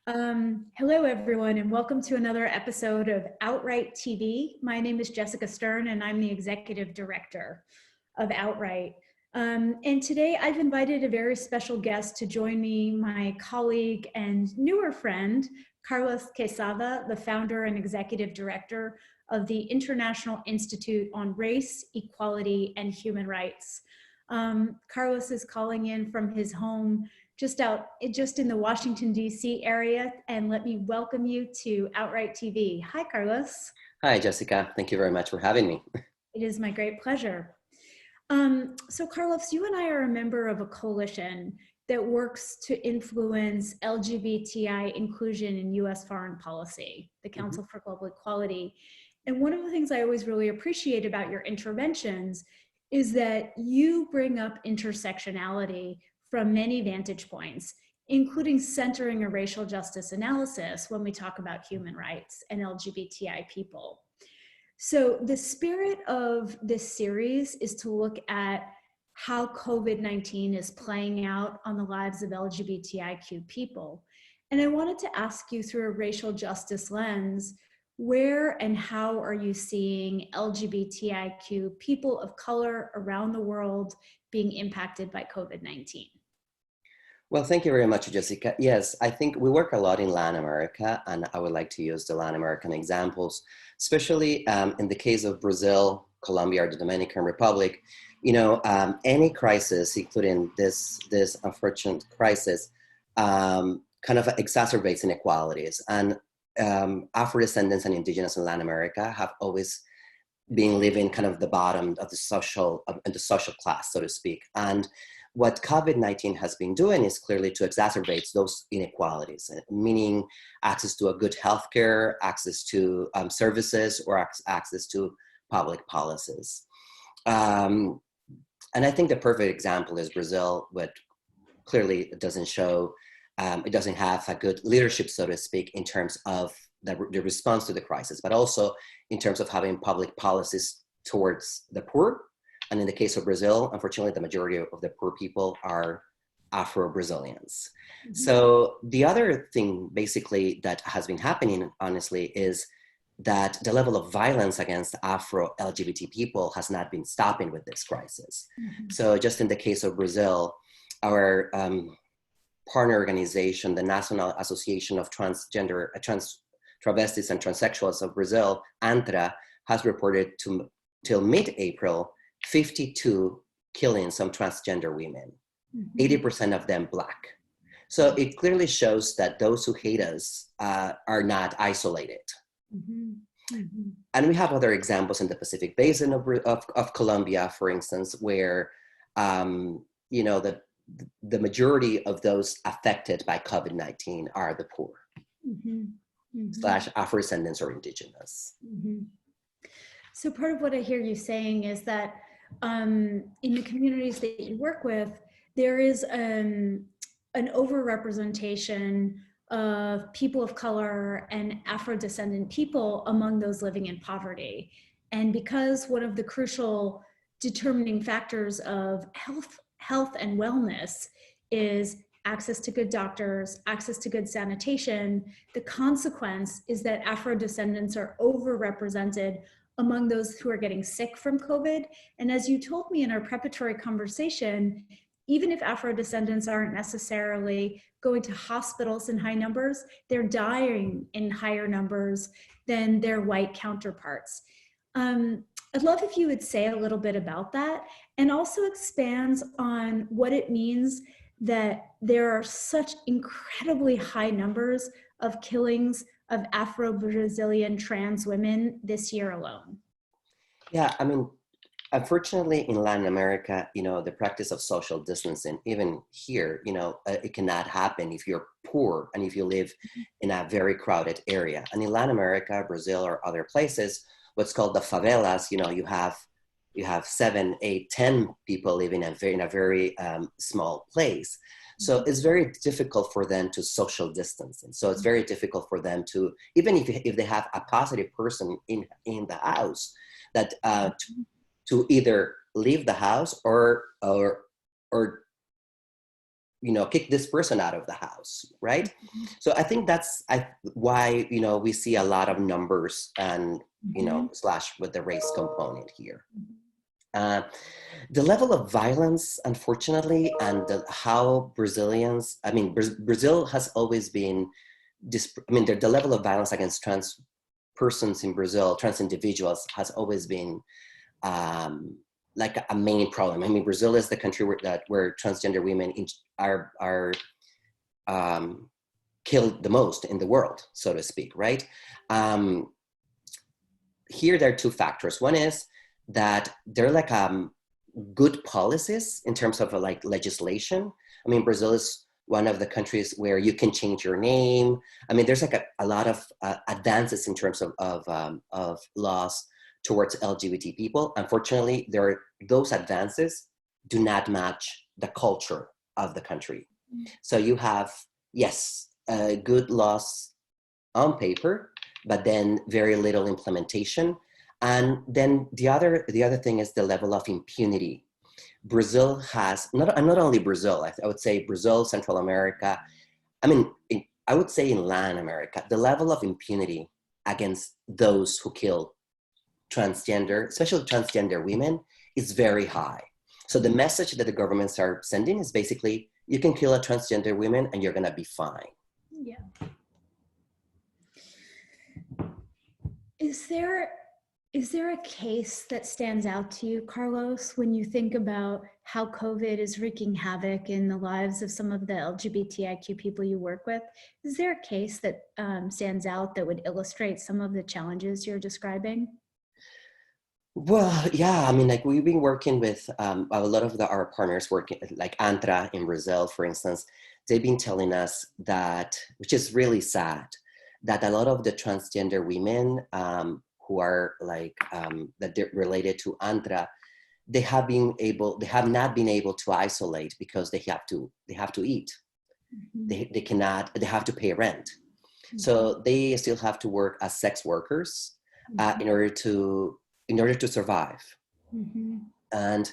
Hello, everyone, and welcome to another episode of Outright TV. My name is Jessica Stern, and I'm the Executive Director of Outright. And today I've invited a very special guest to join me, my colleague and newer friend, Carlos Quesada, the founder and Executive Director of the International Institute on Race, Equality, and Human Rights. Carlos is calling in from his home just in the Washington, D.C. area. And let me welcome you to Outright TV. Hi, Carlos. Hi, Jessica. Thank you very much for having me. It is my great pleasure. So Carlos, you and I are a member of a coalition that works to influence LGBTI inclusion in U.S. foreign policy, the Council for Global Equality. And one of the things I always really appreciate about your interventions is that you bring up intersectionality from many vantage points, including centering a racial justice analysis when we talk about human rights and LGBTI people. So the spirit of this series is to look at how COVID-19 is playing out on the lives of LGBTIQ people. And I wanted to ask you, through a racial justice lens, where and how are you seeing LGBTIQ people of color around the world being impacted by COVID-19? Well, thank you very much, Jessica. Yes, I think we work a lot in Latin America, and I would like to use the Latin American examples, especially in the case of Brazil, Colombia, or the Dominican Republic. You know, any crisis, including this unfortunate crisis, kind of exacerbates inequalities. And Afro-descendants and indigenous in Latin America have always been living kind of the bottom of the social class, so to speak. And what COVID-19 has been doing is clearly to exacerbate those inequalities, meaning access to a good healthcare, access to services, or access to public policies. And I think the perfect example is Brazil, but clearly it doesn't show, it doesn't have a good leadership, so to speak, in terms of the response to the crisis, but also in terms of having public policies towards the poor. And in the case of Brazil, unfortunately, the majority of the poor people are Afro-Brazilians. So the other thing basically that has been happening, honestly, is that the level of violence against Afro-LGBT people has not been stopping with this crisis. So just in the case of Brazil, our partner organization, the National Association of Travestis and Transsexuals of Brazil, ANTRA, has reported till mid-April 52 killings of transgender women, 80% of them Black. So it clearly shows that those who hate us are not isolated. And we have other examples in the Pacific Basin of Colombia, for instance, where you know, the majority of those affected by COVID-19 are the poor, / Afro-descendants or indigenous. So part of what I hear you saying is that in the communities that you work with, there is an overrepresentation of people of color and Afro-descendant people among those living in poverty. And because one of the crucial determining factors of health and wellness is access to good doctors, access to good sanitation, the consequence is that Afro-descendants are overrepresented among those who are getting sick from COVID. And as you told me in our preparatory conversation, even if Afro-descendants aren't necessarily going to hospitals in high numbers, they're dying in higher numbers than their white counterparts. I'd love if you would say a little bit about that, and also expands on what it means that there are such incredibly high numbers of killings of Afro-Brazilian trans women this year alone. Yeah, I mean, unfortunately in Latin America, you know, the practice of social distancing, even here, you know, it cannot happen if you're poor and if you live in a very crowded area. And in Latin America, Brazil, or other places, what's called the favelas, you know, you have 7, 8, 10 people living in a very small place. So it's very difficult for them to social distance. And so it's very difficult for them to, even if they have a positive person in the house, that to either leave the house or kick this person out of the house, right? Mhm. So I think that's why, we see a lot of numbers and, Mhm. slash with the race component here. Uh, the level of violence, unfortunately, and how Brazilians, I mean, Brazil has always been, the level of violence against trans persons in Brazil, trans individuals, has always been like a main problem. I mean, Brazil is the country where transgender women are killed the most in the world, so to speak, right? Here, there are two factors. One is that they're like good policies in terms of like legislation. I mean, Brazil is one of the countries where you can change your name. I mean, there's like a lot of advances in terms of laws towards LGBT people. Unfortunately, those advances do not match the culture of the country. So you have, yes, good laws on paper, but then very little implementation. And then the other thing is the level of impunity. Brazil has, not only Brazil, I would say Brazil, Central America, I mean, I would say in Latin America, the level of impunity against those who kill transgender, especially transgender women, is very high. So the message that the governments are sending is basically, you can kill a transgender woman and you're gonna be fine. Yeah. Is there a case that stands out to you, Carlos, when you think about how COVID is wreaking havoc in the lives of some of the LGBTIQ people you work with? Is there a case that stands out that would illustrate some of the challenges you're describing? Well, yeah, I mean, like we've been working with a lot of our partners working, like Antra in Brazil, for instance. They've been telling us that, which is really sad, that a lot of the transgender women who are like that they're related to Antra, they have not been able to isolate because they have to eat. Mhm. They have to pay rent. Mhm. So they still have to work as sex workers Mhm. in order to survive. Mhm. And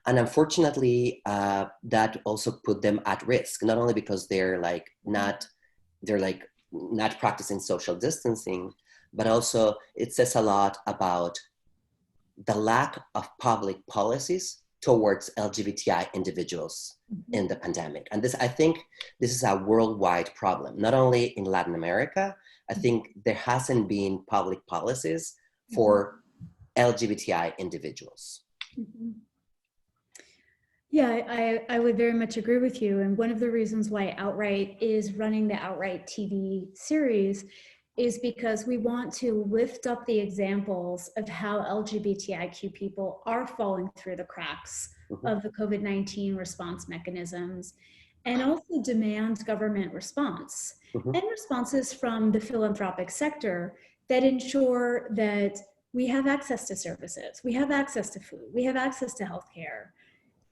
unfortunately, that also put them at risk, not only because they're like not practicing social distancing, but also it says a lot about the lack of public policies towards LGBTI individuals Mhm. in the pandemic. And this, I think, this is a worldwide problem, not only in Latin America. I think there hasn't been public policies Mhm. for LGBTI individuals. Mhm. Yeah, I would very much agree with you. And one of the reasons why Outright is running the Outright TV series is because we want to lift up the examples of how LGBTIQ people are falling through the cracks Mhm. of the COVID-19 response mechanisms, and also demand government response Mhm. and responses from the philanthropic sector that ensure that we have access to services, we have access to food, we have access to healthcare,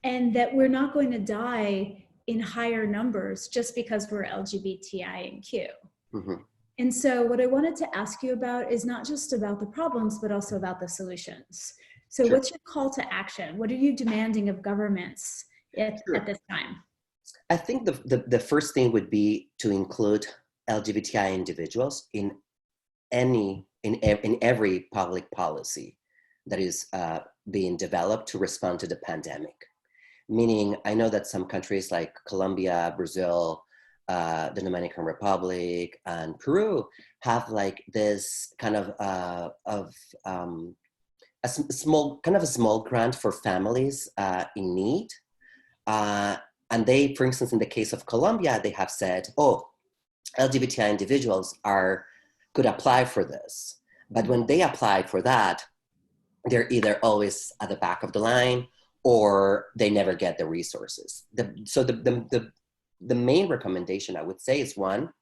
and that we're not going to die in higher numbers just because we're LGBTI and Q. Mhm. And so what I wanted to ask you about is not just about the problems, but also about the solutions. So Sure, what's your call to action? What are you demanding of governments at sure. this time? I think the first thing would be to include LGBTI individuals in in every public policy that is being developed to respond to the pandemic. Meaning, I know that some countries like Colombia, Brazil, the Dominican Republic, and Peru have like this kind of small kind of a small grant for families in need. Uh, and they, for instance, in the case of Colombia, they have said, oh, LGBTI individuals could apply for this. But when they apply for that, they're either always at the back of the line or they never get the resources. The main recommendation I would say is one,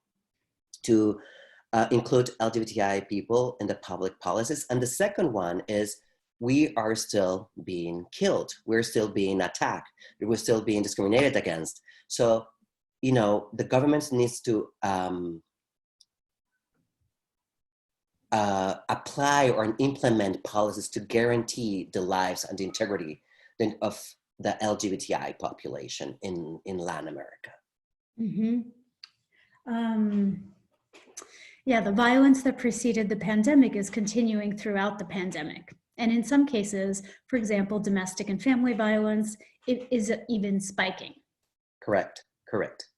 to include LGBTI people in the public policies. And the second one is we are still being killed. We're still being attacked. We're still being discriminated against. So, the government needs to apply or implement policies to guarantee the lives and the integrity of the LGBTI population in Latin America. Mhm. Um, yeah, the violence that preceded the pandemic is continuing throughout the pandemic. And in some cases, for example, domestic and family violence, it is even spiking. Correct, correct.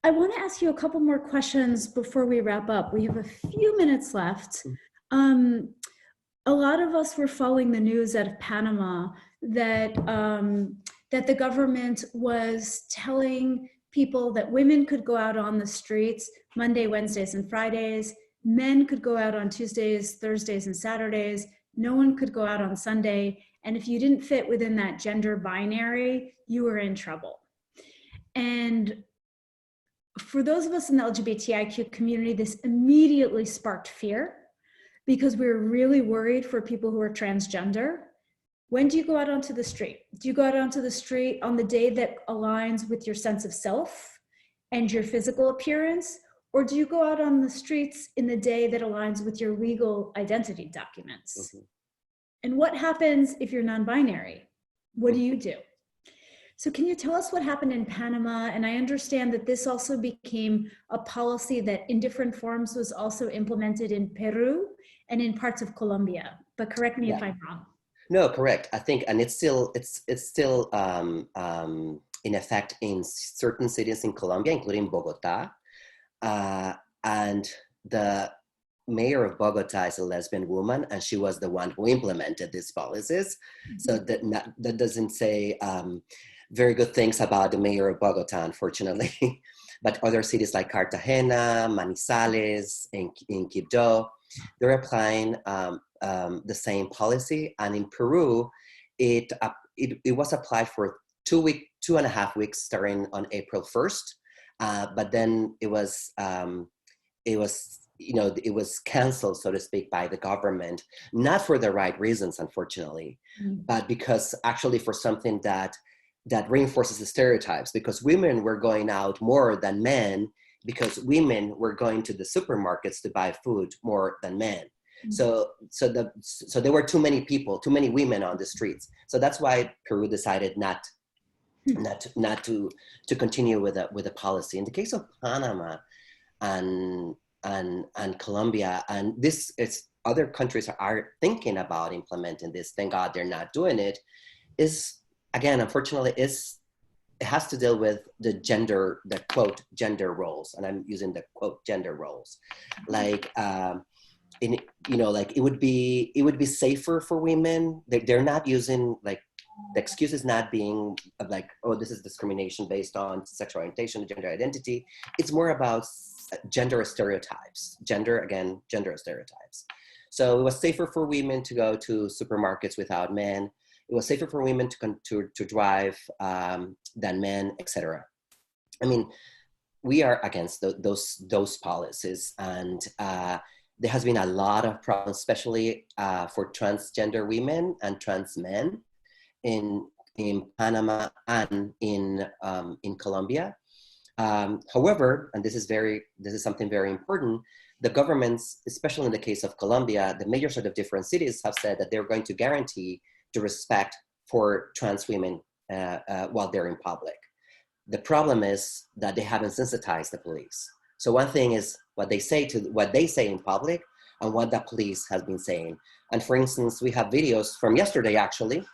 I want to ask you a couple more questions before we wrap up. We have a few minutes left. Um, a lot of us were following the news out of Panama that that the government was telling people that women could go out on the streets Monday, Wednesdays, and Fridays. Men could go out on Tuesdays, Thursdays, and Saturdays. No one could go out on Sunday. And if you didn't fit within that gender binary, you were in trouble. And for those of us in the LGBTIQ community, this immediately sparked fear because we were really worried for people who are transgender. When do you go out onto the street? Do you go out onto the street on the day that aligns with your sense of self and your physical appearance? Or do you go out on the streets in the day that aligns with your legal identity documents? Mhm. And what happens if you're non-binary? What do you do? So can you tell us what happened in Panama? And I understand that this also became a policy that in different forms was also implemented in Peru and in parts of Colombia. But correct me if Yeah. I'm wrong. No, correct. I think, and it's still in effect in certain cities in Colombia, including Bogota. And the mayor of Bogota is a lesbian woman, and she was the one who implemented these policies. So that doesn't say very good things about the mayor of Bogota, unfortunately. But other cities like Cartagena, Manizales, in Quibdó, they're applying the same policy. And in Peru, it was applied for 2.5 weeks starting on April 1st. But then it was it was canceled, so to speak, by the government, not for the right reasons, unfortunately, but because actually for something that reinforces the stereotypes, because women were going out more than men, because women were going to the supermarkets to buy food more than men. So there were too many people, too many women on the streets. So that's why Peru decided not to continue with a policy. In the case of Panama and Colombia, and this is other countries are thinking about implementing this. Thank God they're not doing it. Is again, unfortunately, it has to deal with the quote gender roles, and I'm using the quote gender roles, like. Like it would be safer for women. They're not using like the excuse is not being like, oh, this is discrimination based on sexual orientation, gender identity. It's more about gender stereotypes. Gender stereotypes. So it was safer for women to go to supermarkets without men. It was safer for women to drive than men, etc. I mean, we are against those policies, and there has been a lot of problems, especially for transgender women and trans men in Panama and in Colombia. However, and this is something very important, the governments, especially in the case of Colombia, the mayors of the different cities have said that they're going to guarantee the respect for trans women while they're in public. The problem is that they haven't sensitized the police. So one thing is what they say in public and what the police has been saying. And for instance, we have videos from yesterday actually,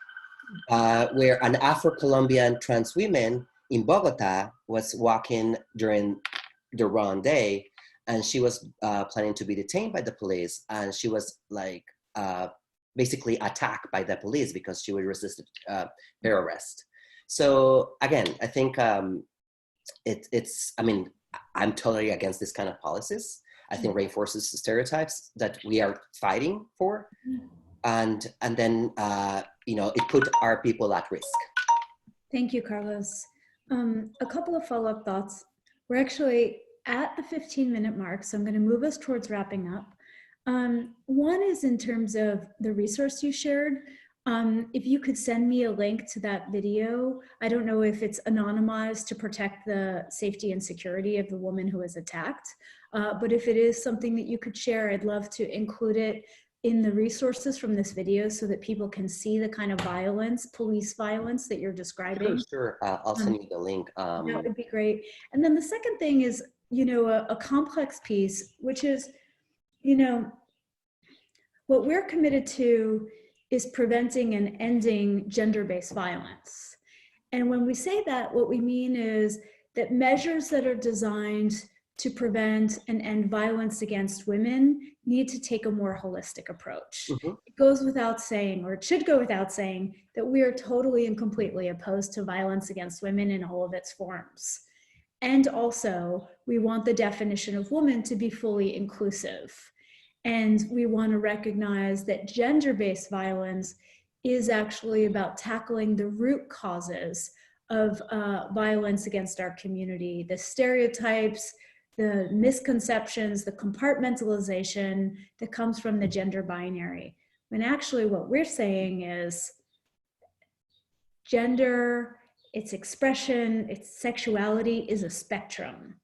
where an Afro-Colombian trans woman in Bogota was walking during the wrong day, and she was planning to be detained by the police, and she was like basically attacked by the police because she would resist their arrest. So again, I think I mean, I'm totally against this kind of policies. I think reinforces the stereotypes that we are fighting for, and then it put our people at risk. Thank you, Carlos. A couple of follow-up thoughts. We're actually at the 15-minute mark, so I'm going to move us towards wrapping up. One is in terms of the resource you shared. If you could send me a link to that video. I don't know if it's anonymized to protect the safety and security of the woman who was attacked, but if it is something that you could share, I'd love to include it in the resources from this video so that people can see the kind of violence, police violence that you're Sure, describing? sure. I'll send you the link. That would be great. And then the second thing is, a complex piece, which is, what we're committed to is preventing and ending gender-based violence. And when we say that, what we mean is that measures that are designed to prevent and end violence against women need to take a more holistic approach. Mhm. It goes without saying, or it should go without saying, that we are totally and completely opposed to violence against women in all of its forms. And also, we want the definition of woman to be fully inclusive. And we want to recognize that gender-based violence is actually about tackling the root causes of violence against our community, the stereotypes, the misconceptions, the compartmentalization that comes from the gender binary. When actually what we're saying is gender, its expression, its sexuality is a spectrum.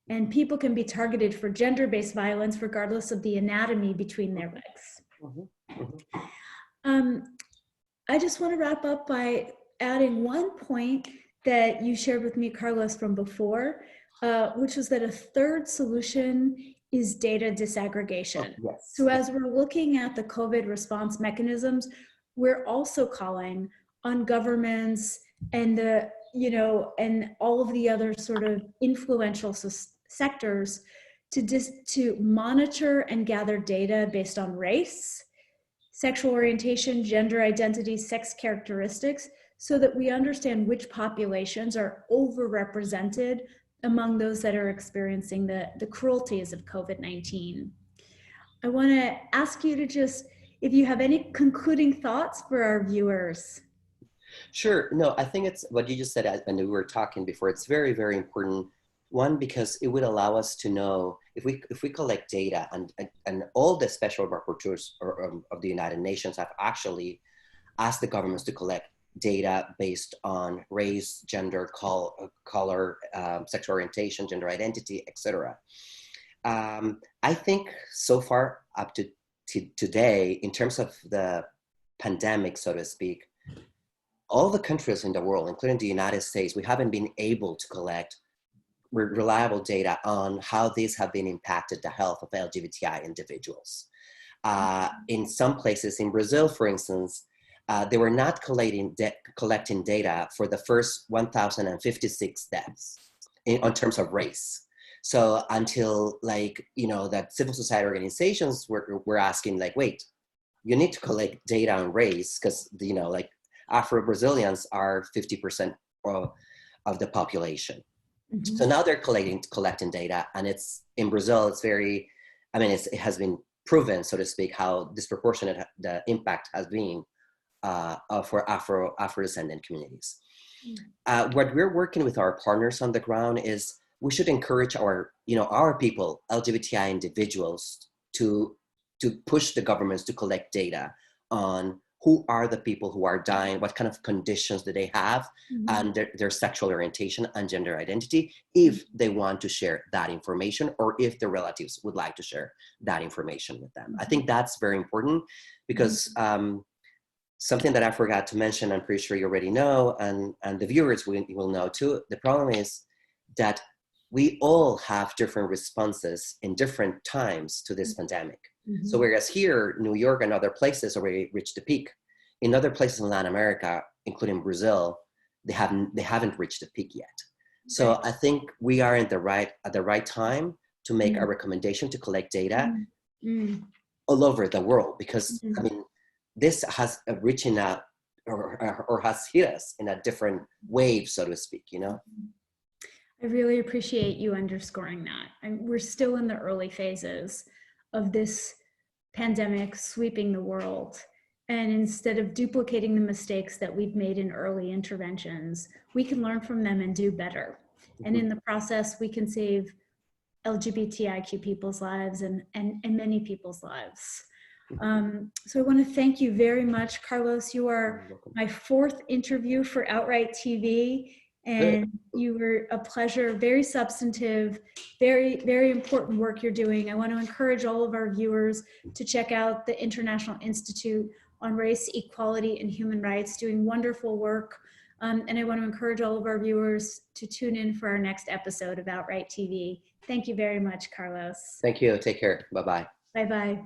And people can be targeted for gender-based violence regardless of the anatomy between their legs. Mhm. I just want to wrap up by adding one point that you shared with me, Carlos, from before, which was that a third solution is data disaggregation. Yes. So as we're looking at the COVID response mechanisms, we're also calling on governments and and all of the other sort of influential sectors to monitor and gather data based on race, sexual orientation, gender identity, sex characteristics, so that we understand which populations are overrepresented among those that are experiencing the cruelties of COVID-19. I want to ask you to just, if you have any concluding thoughts for our viewers. Sure. No, I think it's what you just said, and we were talking before. It's very, very important. One, because it would allow us to know if we collect data, and all the special rapporteurs of the United Nations have actually asked the governments to collect data based on race, gender, color, sexual orientation, gender identity, etc. I think so far up to today, in terms of the pandemic, so to speak, all the countries in the world, including the United States, we haven't been able to collect reliable data on how these have been impacted the health of LGBTI individuals. In some places, in Brazil, for instance, they were not collecting data for the first 1,056 deaths on terms of race. So until that civil society organizations were asking wait, you need to collect data on race because Afro-Brazilians are 50% of the population. Mm-hmm. So now they're collecting data, and it's in Brazil. It's very, it has been proven, so to speak, how disproportionate the impact has been for Afro-descendant communities. Mm-hmm. What we're working with our partners on the ground is we should encourage our people, LGBTI individuals, to push the governments to collect data on who are the people who are dying, what kind of conditions do they have, mm-hmm. and their sexual orientation and gender identity, if they want to share that information, or if their relatives would like to share that information with them. Mm-hmm. I think that's very important because something that I forgot to mention, I'm pretty sure you already know, and the viewers will know too, the problem is that we all have different responses in different times to this pandemic. Mm-hmm. So whereas here, New York and other places already reached the peak, in other places in Latin America, including Brazil, they haven't reached the peak yet. So I think we are at the right time to make a recommendation to collect data all over the world, because this has reaching out or has hit us in a different wave, so to speak, I really appreciate you underscoring that. We're still in the early phases of this pandemic sweeping the world. And instead of duplicating the mistakes that we've made in early interventions, we can learn from them and do better. Mm-hmm. And in the process, we can save LGBTIQ people's lives and many people's lives. So I want to thank you very much, Carlos. You are my fourth interview for Outright TV. Good. And you were a pleasure, very substantive, very, very important work you're doing. I want to encourage all of our viewers to check out the International Institute on Race, Equality, and Human Rights, doing wonderful work. And I want to encourage all of our viewers to tune in for our next episode of Outright TV. Thank you very much, Carlos. Thank you. Take care. Bye-bye. Bye-bye.